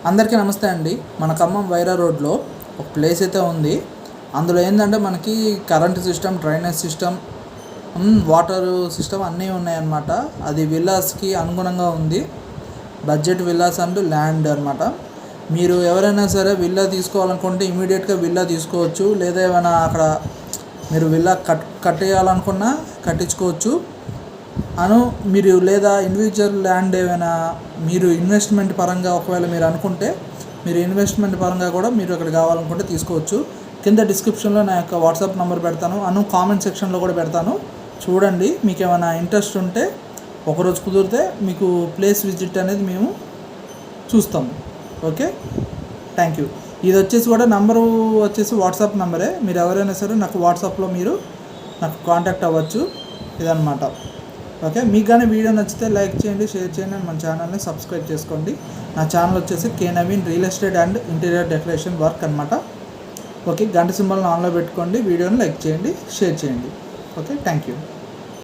అందరికీ నమస్తే అండి. మన ఖమ్మం వైరా రోడ్లో ఒక ప్లేస్ అయితే ఉంది. అందులో ఏంటంటే మనకి current system, drainage system, water system అన్నీ ఉన్నాయన్నమాట. అది విల్లాస్కి అనుగుణంగా ఉంది. బడ్జెట్ విల్లాస్ అండ్ ల్యాండ్ అనమాట. మీరు ఎవరైనా సరే విల్లా తీసుకోవాలనుకుంటే ఇమీడియట్గా విల్లా తీసుకోవచ్చు. లేదా ఏమైనా అక్కడ మీరు విల్లా కట్టేయాలనుకున్నా కట్టించుకోవచ్చు. మీరు లేదా ఇండివిజువల్ ల్యాండ్ ఏమైనా మీరు ఇన్వెస్ట్మెంట్ పరంగా ఒకవేళ మీరు అనుకుంటే మీరు ఇన్వెస్ట్మెంట్ పరంగా కూడా మీరు అక్కడ కావాలనుకుంటే తీసుకోవచ్చు. కింద డిస్క్రిప్షన్లో నా యొక్క వాట్సాప్ నెంబర్ పెడతాను, కామెంట్ సెక్షన్లో కూడా పెడతాను. చూడండి, మీకు ఏమైనా ఇంట్రెస్ట్ ఉంటే ఒకరోజు కుదిరితే మీకు ప్లేస్ విజిట్ అనేది మేము చూస్తాము. Okay, thank you. ఇది వచ్చేసి కూడా నంబరు వచ్చేసి వాట్సాప్ నెంబరే. మీరు ఎవరైనా సరే నాకు వాట్సాప్లో మీరు నాకు కాంటాక్ట్ అవ్వచ్చు. ఇదన్నమాట. ఓకే, మీకు కానీ వీడియో నచ్చితే లైక్ చేయండి, షేర్ చేయండి, మన ఛానల్ని సబ్స్క్రైబ్ చేసుకోండి. నా ఛానల్ వచ్చేసి K Naveen real estate and interior decoration work అనమాట. ఓకే, గంట సింబల్ని ఆన్లో పెట్టుకోండి, వీడియోని లైక్ చేయండి, షేర్ చేయండి. Okay, thank you.